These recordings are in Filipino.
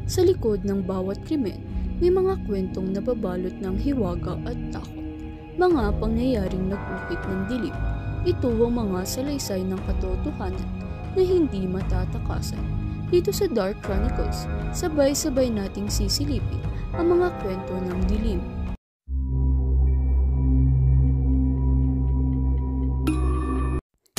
Sa likod ng bawat krimen, may mga kwentong nababalot ng hiwaga at takot. Mga pangyayaring nag-ukit ng dilim. Ito ang mga salaysay ng katotohanan na hindi matatakasan. Dito sa Dark Chronicles, sabay-sabay nating sisilipin ang mga kwento ng dilim.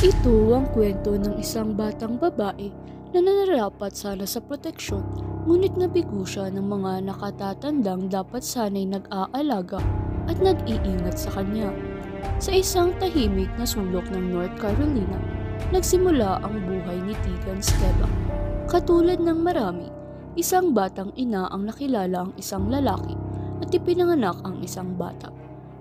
Ito ang kwento ng isang batang babae na nanarapat sana sa proteksyon, ngunit nabigo siya ng mga nakatatandang dapat sana'y nag-aalaga at nag-iingat sa kanya. Sa isang tahimik na sulok ng North Carolina, nagsimula ang buhay ni Tegan Skeba. Katulad ng marami, isang batang ina ang nakilala ang isang lalaki at ipinanganak ang isang bata.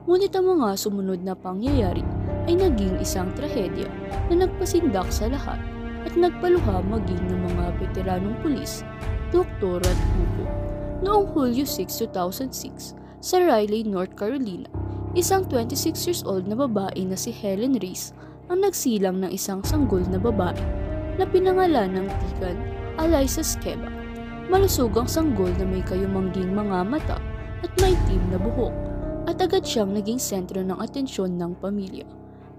Ngunit ang mga sumunod na pangyayari ay naging isang trahedya na nagpasindak sa lahat at nagpaluha maging ng mga veteranong pulis, doktor at grupo. Noong Hulyo 6, 2006, sa Raleigh, North Carolina, isang 26 years old na babae na si Helen Reese ang nagsilang ng isang sanggol na babae na pinangalan ng Tegan Eliza Skeba. Malusog ang sanggol na may kayumangging mga mata at maitim na buhok at agad siyang naging sentro ng atensyon ng pamilya.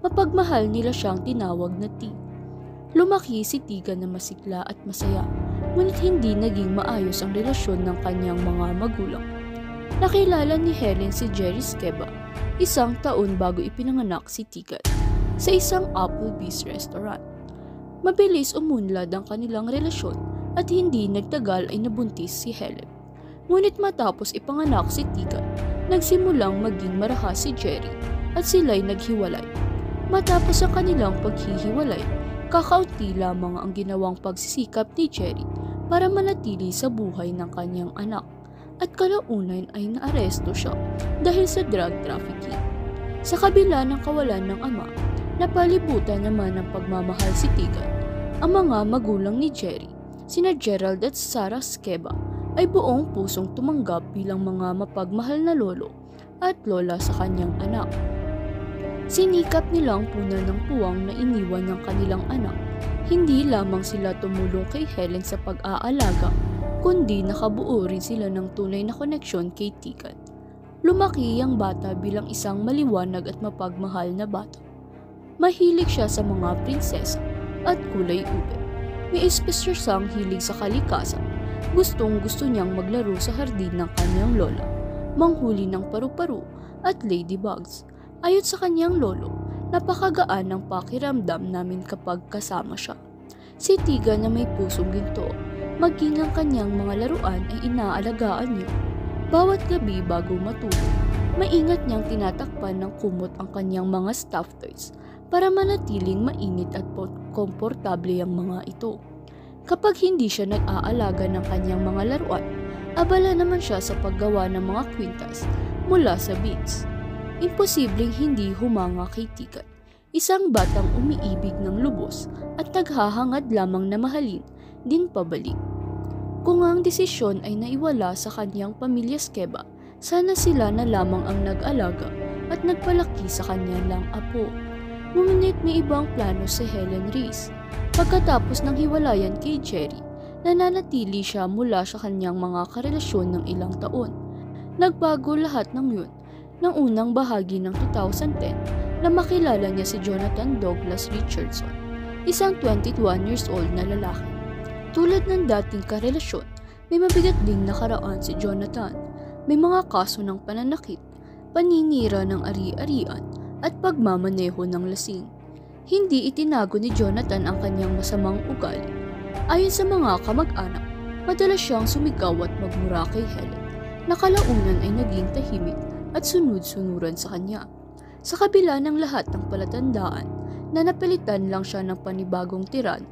Mapagmahal nila siyang tinawag na T. Lumaki si Tegan na masigla at masaya, ngunit hindi naging maayos ang relasyon ng kanyang mga magulang. Nakilala ni Helen si Jerry Skeba, isang taon bago ipinanganak si Tegan, sa isang Applebee's restaurant. Mabilis umunlad ang kanilang relasyon at hindi nagtagal ay nabuntis si Helen. Ngunit matapos ipanganak si Tegan, nagsimulang maging marahas si Jerry at sila'y naghiwalay. Matapos ang kanilang paghihiwalay, kakaunti lamang ang ginawang pagsisikap ni Jerry para manatili sa buhay ng kanyang anak at kalaunan ay naaresto siya dahil sa drug trafficking. Sa kabila ng kawalan ng ama, napalibutan naman ng pagmamahal si Tegan. Ang mga magulang ni Jerry, sina Gerald at Sarah Skeba, ay buong pusong tumanggap bilang mga mapagmahal na lolo at lola sa kanyang anak. Sinikap nilang punan ng puwang na iniwan ng kanilang anak. Hindi lamang sila tumulong kay Helen sa pag-aalaga, kundi nakabuo rin sila ng tunay na koneksyon kay Tegan. Lumaki ang bata bilang isang maliwanag at mapagmahal na bata. Mahilig siya sa mga prinsesa at kulay ube. May espesyosang hilig sa kalikasan. Gustong-gusto niyang maglaro sa hardin ng kanyang lola, manghuli ng paru-paro at ladybugs. Ayon sa kanyang lolo, napakagaan ng pakiramdam namin kapag kasama siya. Si Tegan na may pusong ginto, maging ang kanyang mga laruan ay inaalagaan niya. Bawat gabi bago matulog, maingat niyang tinatakpan ng kumot ang kanyang mga stuffed toys para manatiling mainit at komportable ang mga ito. Kapag hindi siya nag-aalaga ng kanyang mga laruan, abala naman siya sa paggawa ng mga kwintas mula sa beads. Imposibleng hindi humanga kay Tegan, isang batang umiibig ng lubos at naghahangad lamang na mahalin din pabalik. Kung ang desisyon ay naiwala sa kanyang pamilya Skeba, sana sila na lamang ang nag-alaga at nagpalaki sa kanyang apo. Ngunit may ibang plano si Helen Reese. Pagkatapos ng hiwalayan kay Jerry, nananatili siya mula sa kanyang mga karelasyon ng ilang taon. Nagbago lahat ng yun ng unang bahagi ng 2010 na makilala niya si Jonathan Douglas Richardson, isang 21 years old na lalaki. Tulad ng dating karelasyon, may mabigat ding nakaraan si Jonathan. May mga kaso ng pananakit, paninira ng ari-arian at pagmamaneho ng lasing. Hindi itinago ni Jonathan ang kanyang masamang ugali. Ayon sa mga kamag-anak, madalas siyang sumigaw at magmura kay Helen, na kalaunan ay naging tahimik at sunod-sunuran sa kanya. Sa kabila ng lahat ng palatandaan na napalitan lang siya ng panibagong tiran,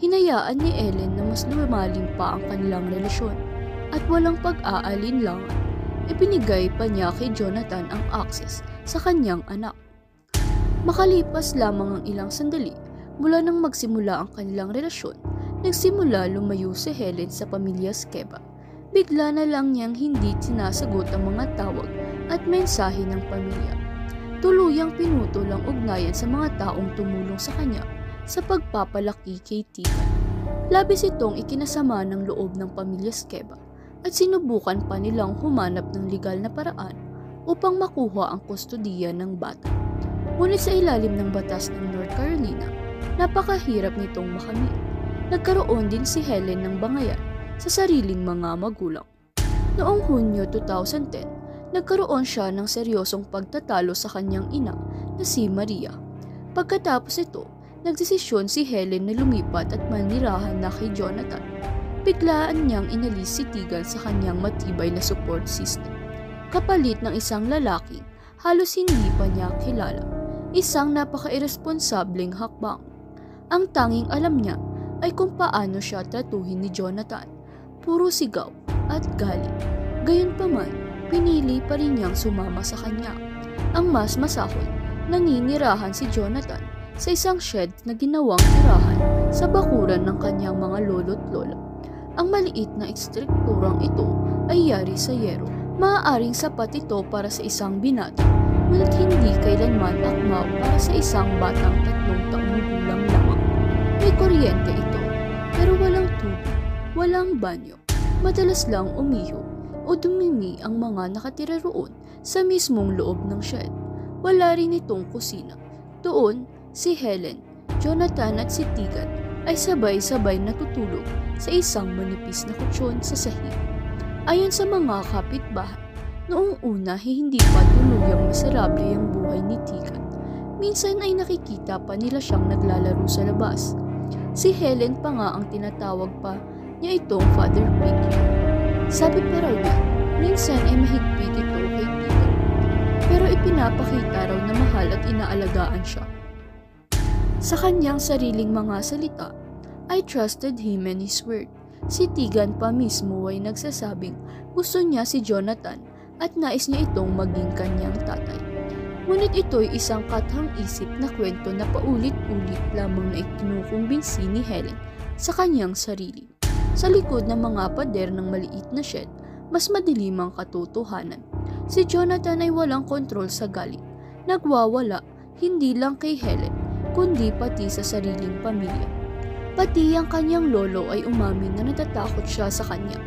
hinayaan ni Ellen na mas lumalim pa ang kanilang relasyon at walang pag-aalinlangan, ibinigay pa niya kay Jonathan ang access sa kanyang anak. Makalipas lamang ang ilang sandali mula nang magsimula ang kanilang relasyon, nagsimula lumayo si Helen sa pamilya Skeba. Bigla na lang niyang hindi sinasagot ang mga tawag at mensahe ng pamilya. Tuluyang pinutol ang ugnayan sa mga taong tumulong sa kanya sa pagpapalaki kay Tegan. Labis itong ikinasama ng loob ng pamilya Skeba at sinubukan pa nilang humanap ng legal na paraan upang makuha ang kustudiya ng bata. Ngunit sa ilalim ng batas ng North Carolina, napakahirap nitong makamit. Nagkaroon din si Helen ng bangayan sa sariling mga magulang. Noong Hunyo 2010, nagkaroon siya ng seryosong pagtatalo sa kanyang ina na si Maria. Pagkatapos ito, nagdesisyon si Helen na lumipat at manirahan na kay Jonathan. Biglaan niyang inalis si Tegan sa kanyang matibay na support system. Kapalit ng isang lalaki, halos hindi pa niya kilala. Isang napaka-irresponsableng hakbang. Ang tanging alam niya ay kung paano siya tratuhin ni Jonathan. Puro sigaw at galit. Gayunpaman, pinili pa rin niyang sumama sa kanya. Ang mas masahol, naninirahan si Jonathan sa isang shed na ginawang tirahan sa bakuran ng kanyang mga lolo't lola. Ang maliit na ekstrukturang ito ay yari sa yero. Maaaring sapat ito para sa isang binata, ngunit hindi kailanman akma para sa isang batang 3 taong gulang lamang. May kuryente ito, pero walang tubig, walang banyo. Madalas lang umiho o dumimi ang mga nakatira roon sa mismong loob ng shed. Wala rin itong kusina. Doon, si Helen, Jonathan at si Tegan ay sabay-sabay natutulog sa isang manipis na kutsyon sa sahig. Ayon sa mga kapitbahay, noong una hindi pa tuluyang miserable ang buhay ni Tegan. Minsan ay nakikita pa nila siyang naglalaro sa labas. Si Helen pa nga ang tinatawag pa niya itong father figure. Sabi pa raw niya, minsan ay mahigpit ito kay Tegan. Pero ipinapakita raw na mahal at inaalagaan siya. Sa kanyang sariling mga salita, I trusted him and his word. Si Tegan pa mismo ay nagsasabing gusto niya si Jonathan at nais niya itong maging kanyang tatay. Ngunit ito'y isang kathang-isip na kwento na paulit-ulit lamang na ikinukumbinsi ni Helen sa kanyang sarili. Sa likod ng mga pader ng maliit na shed, mas madilim ang katotohanan. Si Jonathan ay walang kontrol sa galit. Nagwawala hindi lang kay Helen, kundi pati sa sariling pamilya. Pati ang kanyang lolo ay umamin na natatakot siya sa kanya.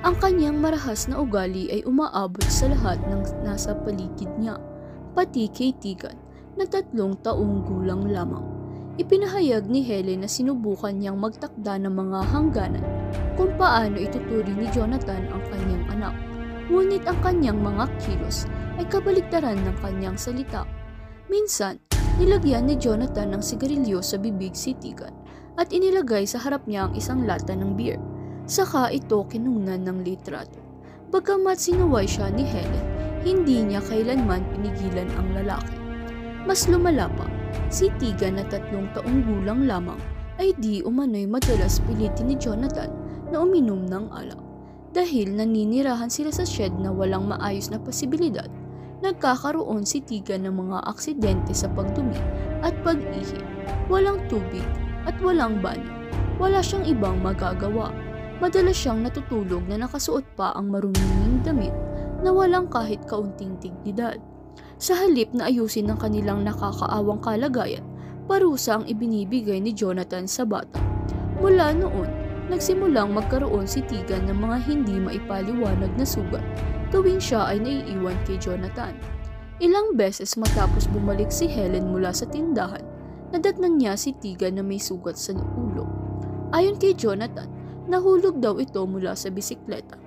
Ang kanyang marahas na ugali ay umaabot sa lahat ng nasa paligid niya, pati kay Tegan na 3 taong gulang lamang. Ipinahayag ni Helen na sinubukan niyang magtakda ng mga hangganan kung paano ituturing ni Jonathan ang kanyang anak. Ngunit ang kanyang mga kilos ay kabaligtaran ng kanyang salita. Minsan, nilagyan ni Jonathan ng sigarilyo sa bibig si Tegan at inilagay sa harap niya ang isang lata ng beer. Saka ito kinungnan ng litrato. Bagamat sinuway siya ni Helen, hindi niya kailanman pinigilan ang lalaki. Mas lumala pa, si Tegan na 3 taong gulang lamang ay di umano'y madalas pilitin ni Jonathan na uminom ng alak. Dahil naninirahan sila sa shed na walang maayos na posibilidad, nagkakaroon si Tegan ng mga aksidente sa pagdumi at pag-ihi. Walang tubig at walang banyo. Wala siyang ibang magagawa. Madalas siyang natutulog na nakasuot pa ang maruming damit na walang kahit kaunting dignidad. Sa halip na ayusin ang kanilang nakakaawang kalagayan, parusa ang ibinibigay ni Jonathan sa bata. Mula noon, nagsimulang magkaroon si Tegan ng mga hindi maipaliwanag na sugat tuwing siya ay naiiwan kay Jonathan. Ilang beses matapos bumalik si Helen mula sa tindahan, nadatnan niya si Tegan na may sugat sa ulo. Ayon kay Jonathan, nahulog daw ito mula sa bisikleta.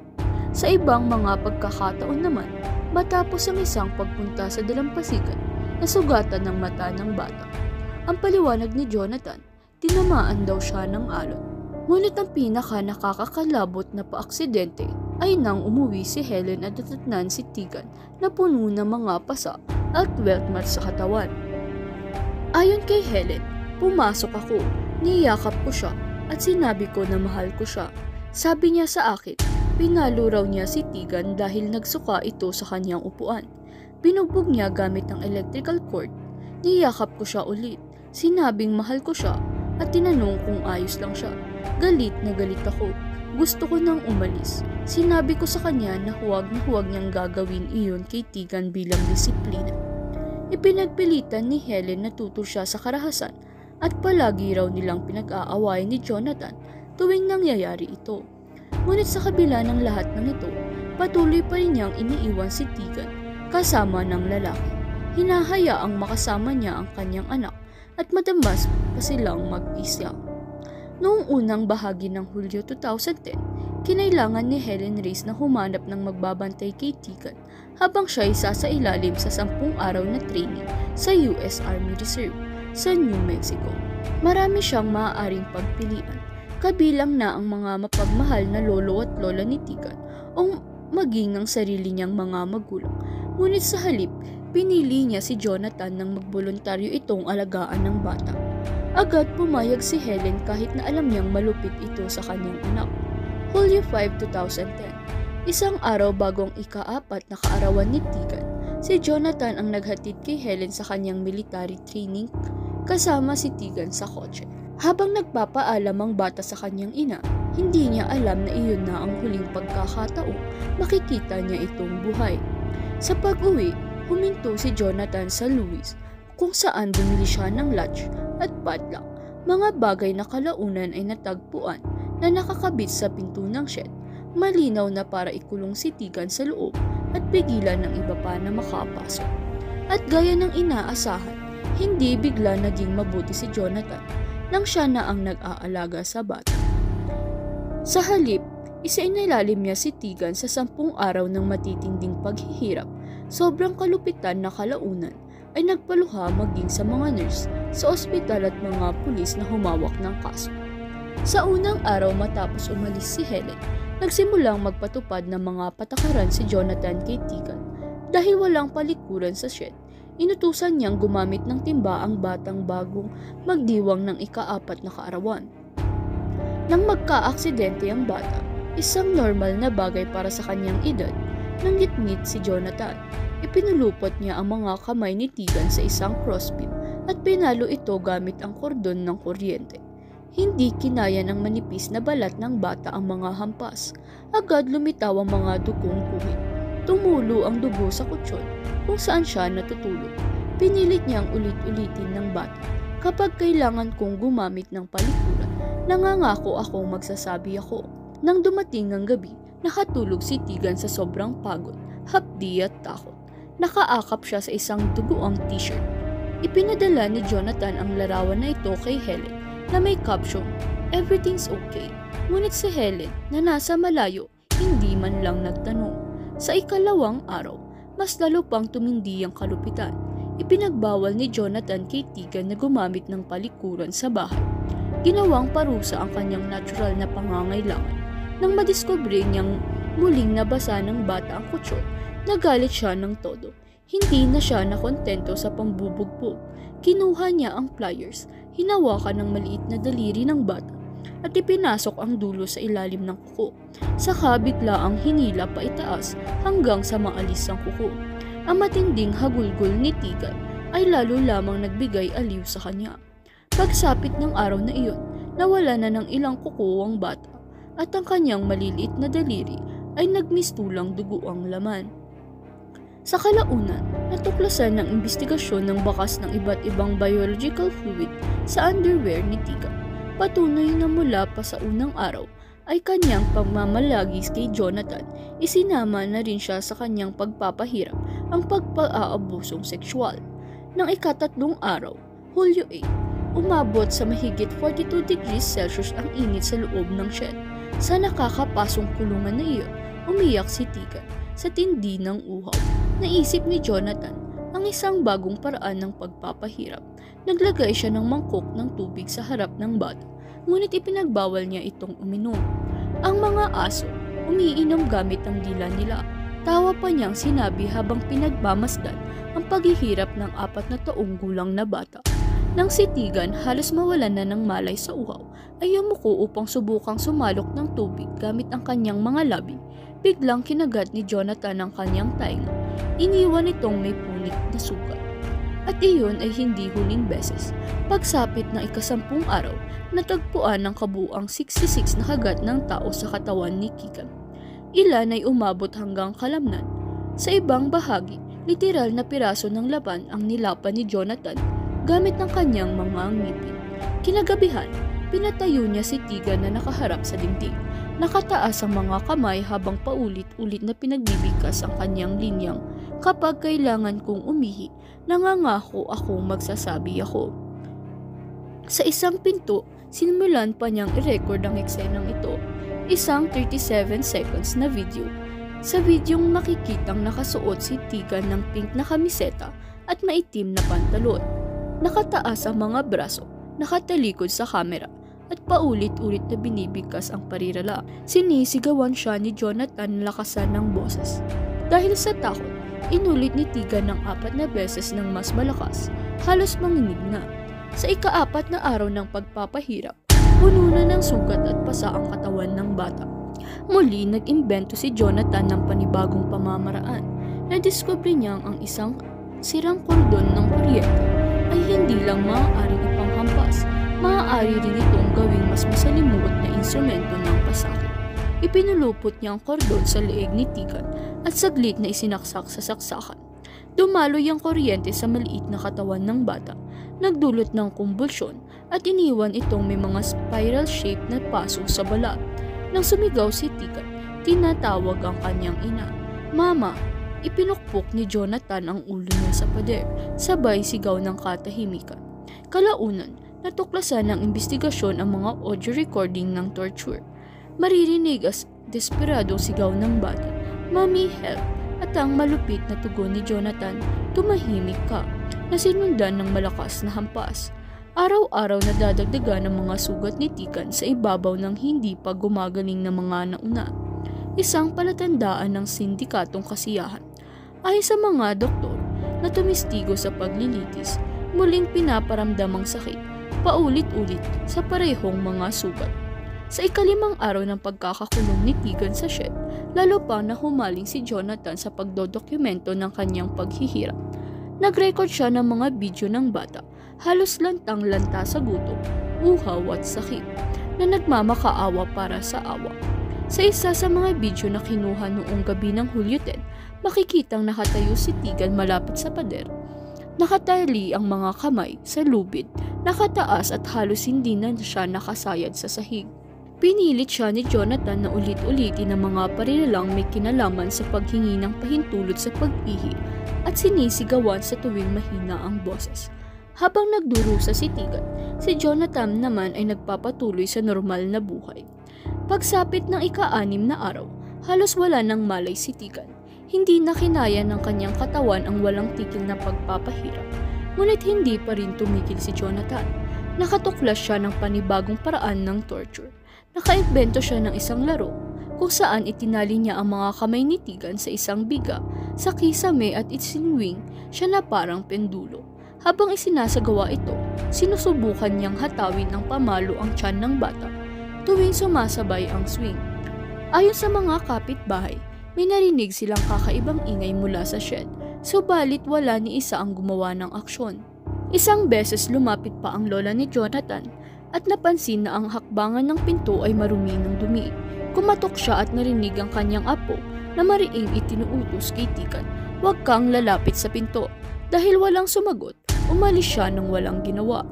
Sa ibang mga pagkakataon naman, matapos ang isang pagpunta sa dalampasigan, nasugatan ng mata ng bata. Ang paliwanag ni Jonathan, tinamaan daw siya ng alon. Ngunit ang pinaka nakakakalabot na paaksidente ay nang umuwi si Helen at natatnan si Tegan na puno ng mga pasa at welt marks sa katawan. Ayon kay Helen, pumasok ako, niyakap ko siya at sinabi ko na mahal ko siya. Sabi niya sa akin, pinalo raw niya si Tegan dahil nagsuka ito sa kanyang upuan. Binugbog niya gamit ng electrical cord. Niyakap ko siya ulit. Sinabing mahal ko siya at tinanong kung ayos lang siya. Galit na galit ako. Gusto ko nang umalis. Sinabi ko sa kanya na huwag niyang gagawin iyon kay Tegan bilang disiplina. Ipinagpilitan ni Helen na tuto siya sa karahasan at palagi raw nilang pinag-aaway ni Jonathan tuwing nangyayari ito. Ngunit sa kabila ng lahat ng ito, patuloy pa rin niyang iniiwan si Tegan kasama ng lalaki. Hinahayaang makasama niya ang kanyang anak at madamas pa silang mag-isa. Noong unang bahagi ng Hulyo 2010, kinailangan ni Helen Reyes na humanap ng magbabantay kay Tegan habang siya ay sasailalim sa 10 araw na training sa US Army Reserve sa New Mexico. Marami siyang maaaring pagpilian, kabilang na ang mga mapagmahal na lolo at lola ni Tegan o maging ang sarili niyang mga magulang. Ngunit sa halip, pinili niya si Jonathan nang magboluntaryo itong alagaan ng bata. Agad pumayag si Helen kahit na alam niyang malupit ito sa kanyang anak. Hulyo 5, 2010, isang araw bagong ika-4 na kaarawan ni Tegan, si Jonathan ang naghatid kay Helen sa kanyang military training kasama si Tegan sa kotse. Habang nagpapaalam ang bata sa kanyang ina, hindi niya alam na iyon na ang huling pagkakataong makikita niya itong buhay. Sa pag-uwi, huminto si Jonathan sa Louis kung saan bumili siya ng lunch at padlock. Mga bagay na kalaunan ay natagpuan na nakakabit sa pinto ng shed. Malinaw na para ikulong si Tegan sa loob at pigilan ng iba pa na makapasok. At gaya ng inaasahan, hindi bigla naging mabuti si Jonathan nang siya na ang nag-aalaga sa bata. Sa halip, isainilalim niya si Tegan sa 10 araw ng matitinding paghihirap. Sobrang kalupitan na kalaunan ay nagpaluha maging sa mga nurse sa ospital at mga pulis na humawak ng kaso. Sa unang araw matapos umalis si Helen, nagsimulang magpatupad ng mga patakaran si Jonathan kay Tegan. Dahil walang palikuran sa shed, inutusan niyang gumamit ng timba ang batang bagong magdiwang ng ika-4 na kaarawan. Nang magka-aksidente ang bata, isang normal na bagay para sa kanyang edad, nanggit-ngit si Jonathan. Ipinulupot niya ang mga kamay ni Tegan sa isang crossbeam at pinalo ito gamit ang kordon ng kuryente. Hindi kinaya ng manipis na balat ng bata ang mga hampas. Agad lumitaw ang mga dugong kuhit. Tumulo ang dugo sa kutsyon kung saan siya natutulog. Pinilit niyang ulit-ulitin ng bata. Kapag kailangan kong gumamit ng palikuran, nangangako akong magsasabi ako. Nang dumating ang gabi, nakatulog si Tegan sa sobrang pagod, hapdi at takot. Nakaakap siya sa isang duguang t-shirt. Ipinadala ni Jonathan ang larawan na ito kay Helen na may caption, "Everything's okay." Ngunit si Helen na nasa malayo, hindi man lang nagtanong. Sa ikalawang araw, mas lalo pang tumindi ang kalupitan. Ipinagbawal ni Jonathan kay Tegan na gumamit ng palikuran sa bahay. Ginawang parusa ang kanyang natural na pangangailangan. Nang madiskubre niyang muling nabasa ng bata ang kutsyon, nagalit siya ng todo. Hindi na siya nakontento sa pambubugbog. Kinuha niya ang pliers, hinawakan ng maliit na daliri ng bata, at ipinasok ang dulo sa ilalim ng kuko. Saka bigla ang hinila pa itaas hanggang sa maalis ang kuko. Ang matinding hagulgol ni Tegan ay lalo lamang nagbigay aliw sa kanya. Pagsapit ng araw na iyon, nawala na ng ilang kuko ang bata at ang kanyang maliliit na daliri ay nagmistulang dugo ang laman. Sa kalaunan, natuklasan ng imbestigasyon ng bakas ng iba't ibang biological fluid sa underwear ni Tegan. Patunay na mula pa sa unang araw ay kanyang pagmamalagis kay Jonathan, isinama na rin siya sa kanyang pagpapahirap ang pagpaaabusong sexual. Nang ika-3 araw, Hulyo 8, umabot sa mahigit 42 degrees Celsius ang init sa loob ng shed. Sa nakakapasong kulungan na iyon, umiyak si Tegan sa tindi ng uhaw. Naisip ni Jonathan ang isang bagong paraan ng pagpapahirap. Naglagay siya ng mangkok ng tubig sa harap ng bata, ngunit ipinagbawal niya itong uminom. Ang mga aso, umiinom gamit ang dila nila. Tawa pa niyang sinabi habang pinagmamasdan ang paghihirap ng 4 na taong gulang na bata. Nang si Tegan halos mawalan na ng malay sa uhaw, ay yumuko upang subukang sumalok ng tubig gamit ang kanyang mga labi. Biglang kinagat ni Jonathan ang kanyang tainga. Iniwan itong may punit na sugat. At iyon ay hindi huling beses. Pagsapit ng ika-10 araw, natagpuan ng kabuuang 66 na kagat ng tao sa katawan ni Tegan. Ilan ay umabot hanggang kalamnan. Sa ibang bahagi, literal na piraso ng laban ang nilapan ni Jonathan gamit ng kanyang mga ngipin. Kinagabihan, pinatayo niya si Tegan na nakaharap sa dingding. Nakataas ang mga kamay habang paulit-ulit na pinagbibigkas ang kanyang linyang. Kapag kailangan kong umihi, nangangako akong magsasabi ako. Sa isang pinto, sinimulan pa niyang i-record ang eksenang ito. Isang 37 seconds na video. Sa videong makikitang nakasuot si Tegan ng pink na kamiseta at maitim na pantalon. Nakataas ang mga braso, nakatalikod sa kamera, at paulit-ulit na binibigkas ang parirala. Sinisigawan siya ni Jonathan lakasan ng boses. Dahil sa takot, inulit ni Tegan ng 4 na beses ng mas malakas, halos manginig na. Sa ika-4 na araw ng pagpapahirap, puno na ng sugat at pasa ang katawan ng bata. Muli nag-imbento si Jonathan ng panibagong pamamaraan. Nadiskubre niyang ang isang sirang kordon ng kuryente ay hindi lang maaaring ipanghampas, maaari rin itong gawing mas masalimuot na instrumento ng pasakit. Ipinulupot niya ang kordon sa leeg ni Tegan at saglit na isinaksak sa saksakan. Dumaloy ang kuryente sa maliit na katawan ng bata, nagdulot ng kumbulsyon at iniwan itong may mga spiral shape na paso sa balat. Nang sumigaw si Tegan, tinatawag ang kanyang ina. "Mama!" Ipinukpok ni Jonathan ang ulo niya sa pader, sabay sigaw ng katahimikan. Kalaunan, natuklasan ng investigasyon ang mga audio recording ng torture. Maririnig as desperadong sigaw ng bata, "Mommy, help!" At ang malupit na tugon ni Jonathan, "Tumahimik ka," na sinundan ng malakas na hampas. Araw-araw na dadagdagan ang mga sugat ni Tegan sa ibabaw ng hindi pa gumagaling na mga nauna. Isang palatandaan ng sindikatong kasiyahan. Ayon sa mga doktor na tumistigo sa paglilitis, muling pinaparamdam ang sakit, paulit-ulit sa parehong mga sugat. Sa ika-5 araw ng pagkakakulong ni Tegan sa shed, lalo pa na humaling si Jonathan sa pagdodokumento ng kanyang paghihirap. Nag-record siya ng mga video ng bata, halos lantang-lanta sa gutom, uhaw at sakit, na nagmamakaawa para sa awa. Sa isa sa mga video na kinuha noong gabi ng Hulyo 10, makikitang nakatayo si Tegan malapit sa pader. Nakatali ang mga kamay sa lubid, nakataas at halos hindi na siya nakasayad sa sahig. Pinilit siya ni Jonathan na ulit-ulitin ang mga parilalang may kinalaman sa paghingi ng pahintulot sa pag-ihi at sinisigawan sa tuwing mahina ang boses. Habang nagdurusa si Tegan, si Jonathan naman ay nagpapatuloy sa normal na buhay. Pagsapit ng ika-6 na araw, halos wala nang malay si Tegan. Hindi na kinaya ng kanyang katawan ang walang tigil na pagpapahirap. Ngunit hindi pa rin tumigil si Jonathan. Nakatuklas siya ng panibagong paraan ng torture. Nakaimbento siya ng isang laro kung saan itinali niya ang mga kamay ni Tegan sa isang biga, sa kisame at isinwing siya na parang pendulo. Habang isinasagawa ito, sinusubukan niyang hatawin ng pamalo ang tiyan ng bata tuwing sumasabay ang swing. Ayon sa mga kapitbahay, may narinig silang kakaibang ingay mula sa shed, subalit wala ni isa ang gumawa ng aksyon. Isang beses lumapit pa ang lola ni Jonathan at napansin na ang hakbangan ng pinto ay marumi ng dumi. Kumatok siya at narinig ang kanyang apo na mariing itinuutos kay Tegan, "Huwag kang lalapit sa pinto." Dahil walang sumagot, umalis siya nang walang ginawa.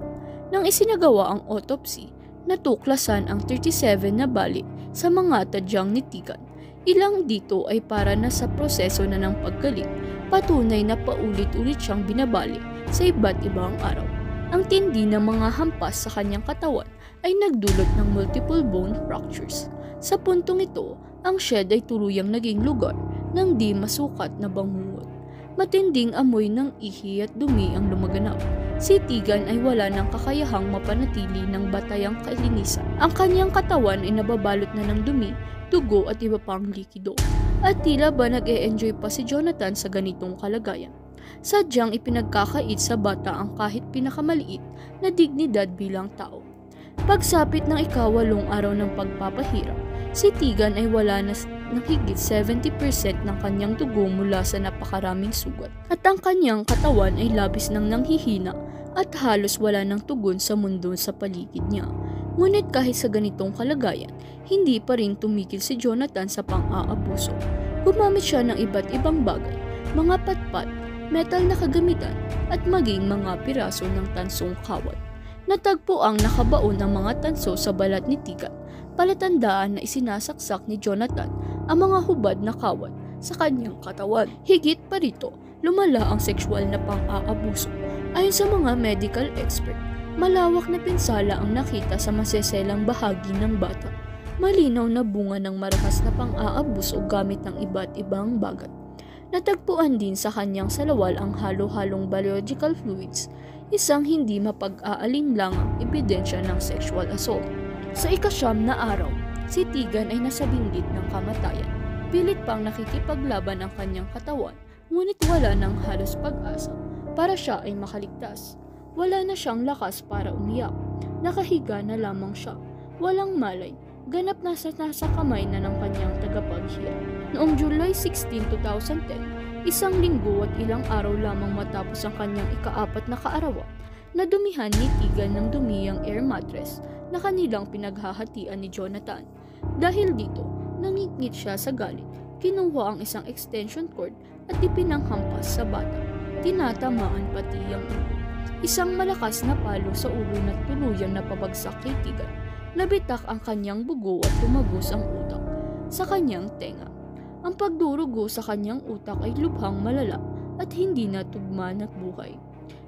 Nang isinagawa ang autopsy, natuklasan ang 37 na bali sa mga tadyang ni Tegan. Ilang dito ay para na sa proseso na ng paggaling, patunay na paulit-ulit siyang binabali sa iba't ibang araw. Ang tindi ng mga hampas sa kanyang katawan ay nagdulot ng multiple bone fractures. Sa puntong ito, ang shed ay tuluyang naging lugar ng di masukat na bangungot. Matinding amoy ng ihi at dumi ang lumaganap. Si Tegan ay wala ng kakayahang mapanatili ng batayang kalinisan. Ang kanyang katawan ay nababalot na ng dumi, dugo at iba pang likido. At tila ba nag-e-enjoy pa si Jonathan sa ganitong kalagayan. Sadyang ipinagkakait sa bata ang kahit pinakamaliit na dignidad bilang tao. Pagsapit ng ika-8 araw ng pagpapahirap, si Tegan ay wala na ng higit 70% ng kanyang dugo mula sa napakaraming sugat. At ang kanyang katawan ay labis nang nanghihina at halos wala ng tugon sa mundo sa paligid niya. Ngunit kahit sa ganitong kalagayan, hindi pa rin tumigil si Jonathan sa pang-aabuso. Gumamit siya ng iba't ibang bagay, mga patpat, metal na kagamitan at maging mga piraso ng tansong kawat. Natagpo ang nakabaon ng mga tanso sa balat ni Tegan. palatandaan na isinasaksak ni Jonathan ang mga hubad na kawat sa kanyang katawan. Higit pa rito, lumala ang sexual na pang-aabuso. Ayon sa mga medical expert, malawak na pinsala ang nakita sa maseselang bahagi ng bata. Malinaw na bunga ng marahas na pang-aabuso gamit ng iba't ibang bagat. Natagpuan din sa kanyang salawal ang halo-halong biological fluids, isang hindi mapag-aalinlangang ebidensya ng sexual assault. Sa ika-9 na araw, si Tegan ay nasa binggit ng kamatayan. Pilit pang nakikipaglaban ang kanyang katawan, ngunit wala ng halos pag-asa para siya ay makaligtas. Wala na siyang lakas para umiyak. Nakahiga na lamang siya. Walang malay, ganap nasa kamay na ng kanyang tagapaghiya. Noong July 16, 2010, isang linggo at ilang araw lamang matapos ang kanyang ika-4 na kaarawan, nadumihan ni Tegan ng dumi ang air mattress na kanilang pinaghahatian ni Jonathan. Dahil dito, nangingit siya sa galit, kinuha ang isang extension cord at ipinanghampas sa bata. Tinatamaan pati ang ulo. Isang malakas na palo sa ulo na tuluyang napabagsak kay Tegan. Nabitak ang kanyang bugo at tumagos ang utak sa kanyang tenga. Ang pagdurugo sa kanyang utak ay lubhang malala at hindi na tugma ng buhay.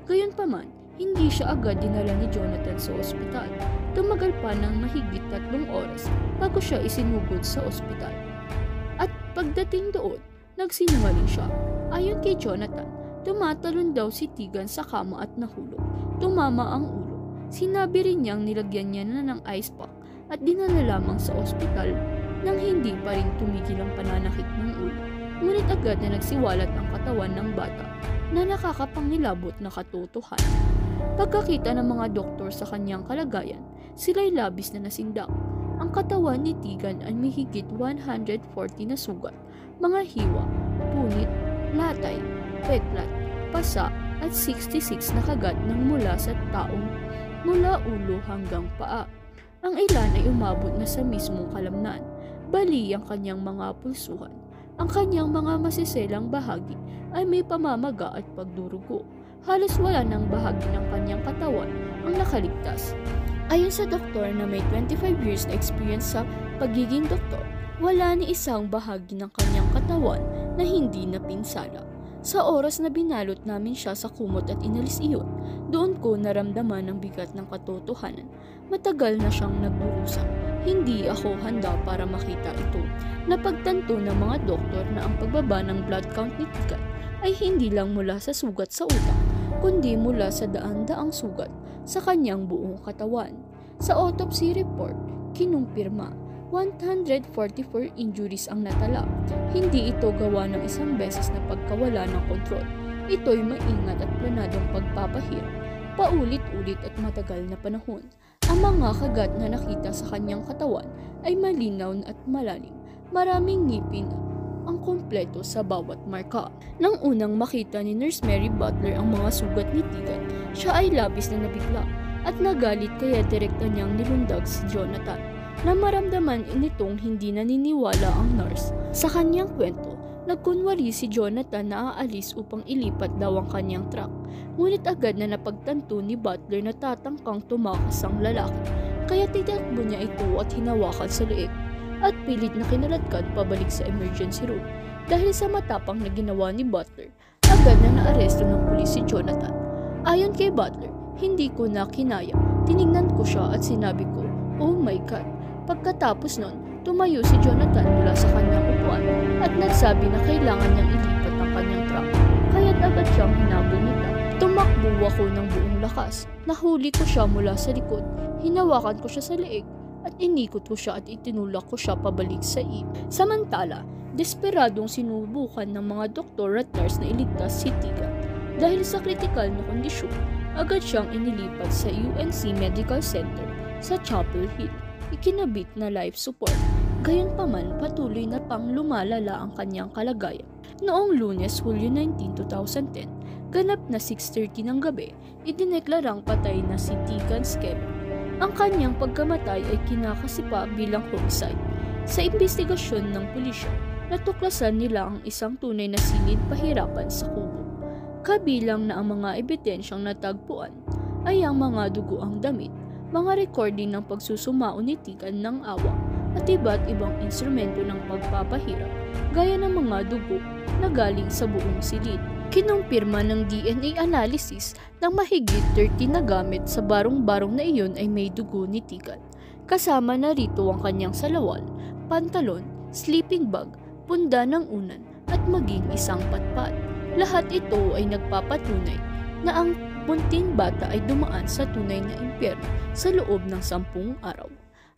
Gayunpaman, hindi siya agad dinala ni Jonathan sa ospital. Tumagal pa ng mahigit 3 oras bago siya isinugod sa ospital. At pagdating doon, nagsinungaling siya. Ayon kay Jonathan, tumatalon daw si Tegan sa kama at nahulog. Tumama ang ulo. Sinabi rin niyang nilagyan niya na ng ice pack at dinala lamang sa ospital nang hindi pa rin tumigil ang pananakit ng ulo. Ngunit agad na nagsiwalat ang katawan ng bata na nakakapangilabot na katotohanan. Pagkakita ng mga doktor sa kanyang kalagayan, sila'y labis na nasindak. Ang katawan ni Tegan ay may higit 140 na sugat, mga hiwa, punit, latay, peklat, pasa at 66 na kagat ng mula sa taong mula ulo hanggang paa. Ang ilan ay umabot na sa mismong kalamnan, bali ang kanyang mga pulsuhan. Ang kanyang mga masiselang bahagi ay may pamamaga at pagdurugo. Halos wala ng bahagi ng kanyang katawan ang nakaligtas. Ayon sa doktor na may 25 years na experience sa pagiging doktor, wala ni isang bahagi ng kanyang katawan na hindi napinsala. Sa oras na binalot namin siya sa kumot at inalis iyon, doon ko naramdaman ang bigat ng katotohanan. Matagal na siyang nagdurusa. Hindi ako handa para makita ito. Napagtanto ng mga doktor na ang pagbaba ng blood count ni Tegan ay hindi lang mula sa sugat sa utak, kundi mula sa daan-daang sugat sa kanyang buong katawan. Sa autopsy report, kinumpirma 144 injuries ang natala. Hindi ito gawa ng isang beses na pagkawala ng kontrol. Ito'y maingat at planadong pagpapahirap, paulit-ulit at matagal na panahon. Ang mga kagat na nakita sa kanyang katawan ay malinaw at malalim. Maraming ngipin ang kumpleto sa bawat marka. Nang unang makita ni Nurse Mary Butler ang mga sugat ni Tegan, siya ay labis na nabigla at nagalit kaya direkta niyang nilundag si Jonathan. Na maramdaman nitong hindi naniniwala ang nurse sa kanyang kwento, nagkunwari si Jonathan na aalis upang ilipat daw ang kanyang truck. Ngunit agad na napagtanto ni Butler na tatangkang tumakas ang lalaki, kaya titakbo niya ito at hinawakan sa leeg at pilit na kinaladkad pabalik sa emergency room. Dahil sa matapang na ginawa ni Butler, agad na naaresto ng pulis si Jonathan. Ayon kay Butler, hindi ko na kinaya. Tinignan ko siya at sinabi ko, "Oh my God." Pagkatapos nun, tumayo si Jonathan mula sa kanyang upuan at nagsabi na kailangan niyang ilipat ang kanyang truck. Kaya't agad siyang hinabol nito. Tumakbo ako ng buong lakas. Nahuli ko siya mula sa likod. Hinawakan ko siya sa leeg at inikot ko siya at itinulak ko siya pabalik sa iip. Samantala, desperadong sinubukan ng mga doktor at nurse na iligtas si Tegan. Dahil sa kritikal na kondisyon, agad siyang inilipat sa UNC Medical Center sa Chapel Hill. Ikinabit na life support. Gayunpaman, patuloy na pang lumalala ang kanyang kalagayan. Noong Lunes, Hulyo 19, 2010, ganap na 6:30 ng gabi, idineklarang patay na si Tegan Skevin. Ang kanyang pagkamatay ay kinakasipa bilang homicide. Sa imbestigasyon ng pulisya, natuklasan nila ang isang tunay na silid pahirapan sa kubo. Kabilang na ang mga ebidensyang natagpuan ay ang mga dugoang damit, mga recording ng pagsusumao ni Tegan ng awa, at iba't ibang instrumento ng pagpapahirap gaya ng mga dugo na galing sa buong silid. Kinumpirma ng DNA analysis ng mahigit 30 na gamit sa barong-barong na iyon ay may dugo ni Tegan. Kasama na rito ang kanyang salawal, pantalon, sleeping bag, punda ng unan at maging isang patpat. Lahat ito ay nagpapatunay na ang munting bata ay dumaan sa tunay na impyerno sa loob ng 10 araw.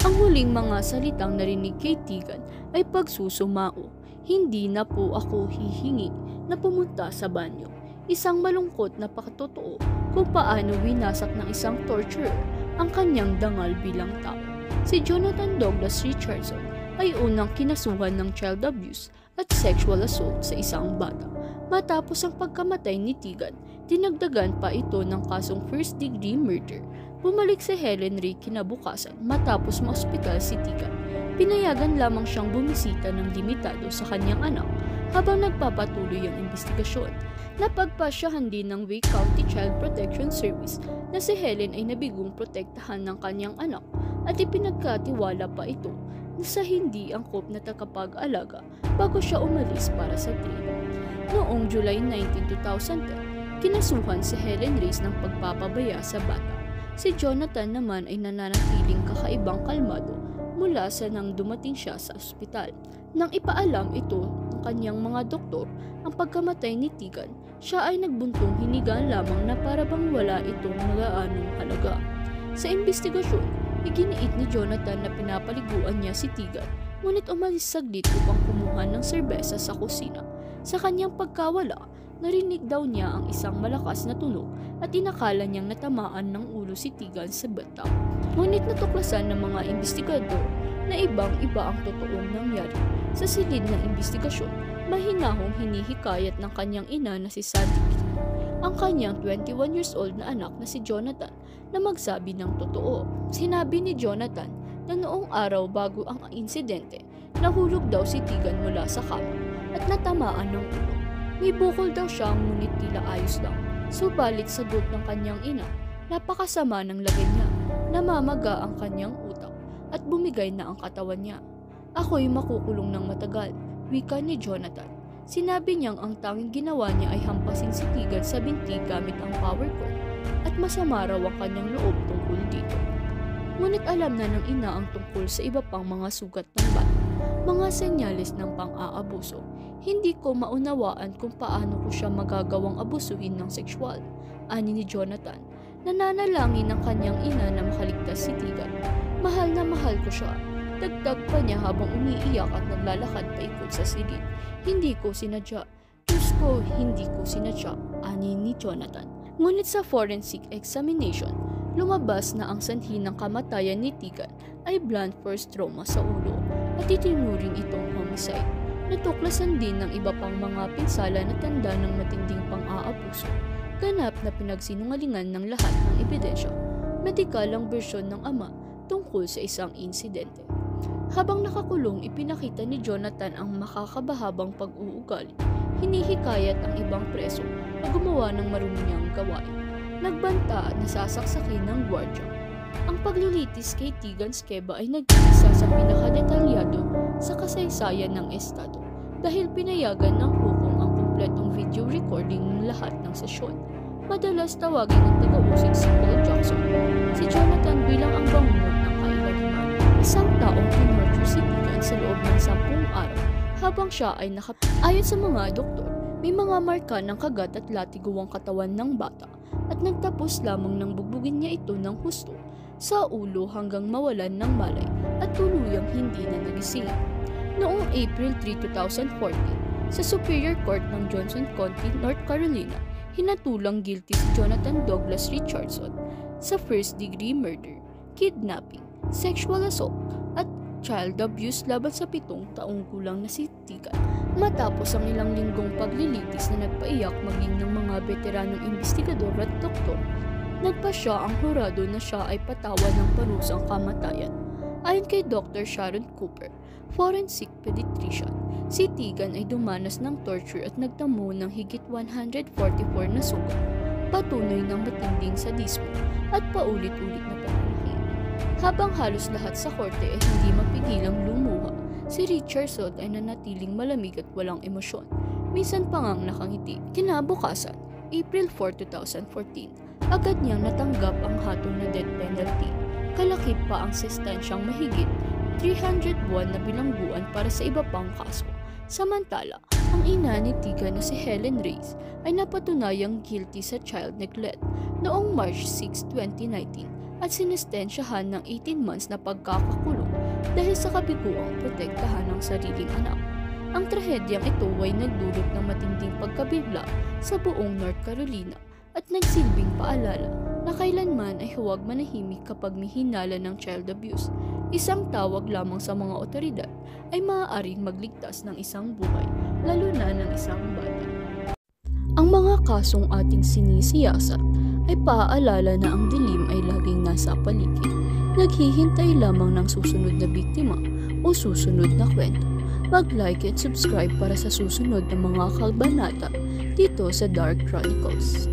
Ang huling mga salitang narinig kay Tegan ay pagsusumao. Hindi na po ako hihingi na pumunta sa banyo. Isang malungkot na pakatotoo kung paano winasak ng isang torturer ang kanyang dangal bilang tao. Si Jonathan Douglas Richardson ay unang kinasuhan ng child abuse at sexual assault sa isang bata. Matapos ang pagkamatay ni Tegan, dinagdagan pa ito ng kasong first-degree murder. Bumalik si Helen Ray kinabukasan matapos ma-ospital si Tegan. Pinayagan lamang siyang bumisita ng limitado sa kanyang anak habang nagpapatuloy ang investigasyon. Napagpasyahan din ng Wake County Child Protection Service na si Helen ay nabigong protektahan ng kanyang anak at ipinagkatiwala pa ito sa hindi angkop na takapag-alaga bago siya umalis para sa training. Noong July 19, 2010, kinasuhan si Helen Reyes ng pagpapabaya sa bata. Si Jonathan naman ay nananatiling kakaibang kalmado mula sa nang dumating siya sa ospital. Nang ipaalam ito ng kanyang mga doktor ang pagkamatay ni Tegan, siya ay nagbuntong hinigaan lamang na para bang wala itong nagaanong halaga. Sa investigasyon, iginiit ni Jonathan na pinapaliguan niya si Tegan, ngunit umalis saglit upang kumuha ng serbesa sa kusina. Sa kanyang pagkawala, narinig daw niya ang isang malakas na tunog at inakala niyang natamaan ng ulo si Tegan sa bathtub. Ngunit natuklasan ng mga investigador na ibang-iba ang totoong nangyari. Sa silid ng investigasyon, mahinahong hinihikayat ng kanyang ina na si Sandy ang kanyang 21 years old na anak na si Jonathan na magsabi ng totoo. Sinabi ni Jonathan na noong araw bago ang insidente, nahulog daw si Tegan mula sa kama at natamaan ng ulo. May bukol daw siya ngunit tila ayos lang. Subalit sagot ng kanyang ina, napakasama ng lagay niya, namamaga ang kanyang utak at bumigay na ang katawan niya. Ako'y makukulong ng matagal, wika ni Jonathan. Sinabi niyang ang tanging ginawa niya ay hampasin si Tegan sa binti gamit ang power cord at masama raw ang kanyang loob tungkol dito. Ngunit alam na ng ina ang tungkol sa iba pang mga sugat ng bata, mga senyales ng pang-aabuso. Hindi ko maunawaan kung paano ko siya magagawang abusuhin ng sexual, ani ni Jonathan. Nananalangin ng kanyang ina na makaligtas si Tegan. Mahal na mahal ko siya. Dagdag pa niya habang umiiyak at naglalakad paikot sa silid. Hindi ko sinadya. Diyos ko, hindi ko sinadya, ani ni Jonathan. Ngunit sa forensic examination, lumabas na ang sanhi ng kamatayan ni Tegan ay blunt force trauma sa ulo at itinuring itong homicide. Natuklasan din ng iba pang mga pinsala na tanda ng matinding pang-aabuso. Ganap na pinagsinungalingan ng lahat ng ebidensya. Medikal ang bersyon ng ama tungkol sa isang insidente. Habang nakakulong, ipinakita ni Jonathan ang makakabahabang pag-uugali. Hinihikayat ang ibang preso na gumawa ng marumi niyang gawain. Nagbanta at nasasaksakin ng gwardya. Ang paglilitis kay Tegan Skeba ay nag-iisa sa pinakadetalyado sa kasaysayan ng estado dahil pinayagan ng hukom ang kumpletong video recording ng lahat ng sesyon. Madalas tawagin ng taga-usig si Paul Jackson, si Jonathan bilang ang bangungot ng kailaliman. Isang taong tinurture si Tegan sa loob ng 10 araw habang siya ay Ayon sa mga doktor, may mga marka ng kagat at latigo ang katawan ng bata at nagtapos lamang ng bugbugin niya ito ng husto sa ulo hanggang mawalan ng malay at tuluyang hindi na nagising. Noong April 3, 2014, sa Superior Court ng Johnson County, North Carolina, hinatulang guilty si Jonathan Douglas Richardson sa first-degree murder, kidnapping, sexual assault, at child abuse laban sa 7 taong gulang na si Tegan. Matapos ang ilang linggong paglilitis na nagpaiyak maging ng mga veteranong investigador at doktor, nagpasya ang hurado na siya ay patawan ng parusang kamatayan. Ayon kay Dr. Sharon Cooper, forensic pediatrician, si Tegan ay dumanas ng torture at nagtamo ng higit 144 na sugat, patuloy ng matinding sadismo at paulit-ulit na pananakit. Habang halos lahat sa korte ay hindi mapigilang lumuha, si Richardson ay nanatiling malamig at walang emosyon. Minsan pa ngang nakangiti. Kinabukasan, April 4, 2014, agad niyang natanggap ang hatol na death penalty. Kalakip pa ang sentensyang mahigit 300 buwan na bilangguan para sa iba pang kaso. Samantala, ang ina ni Tika na si Helen Reyes ay napatunayang guilty sa child neglect noong March 6, 2019 at sinestensyahan ng 18 months na pagkakakulong dahil sa kabiguang protektahan ng sariling anak. Ang trahedyang ito ay nagdulot ng matinding pagkabigla sa buong North Carolina at nagsilbing paalala na kailanman ay huwag manahimik kapag may hinala ng child abuse. Isang tawag lamang sa mga otoridad ay maaaring magligtas ng isang buhay, lalo na ng isang bata. Ang mga kasong ating sinisiyasat ay paaalala na ang dilim ay laging nasa paligid, naghihintay lamang ng susunod na biktima o susunod na kwento. Mag-like at subscribe para sa susunod na mga kabanata dito sa Dark Chronicles.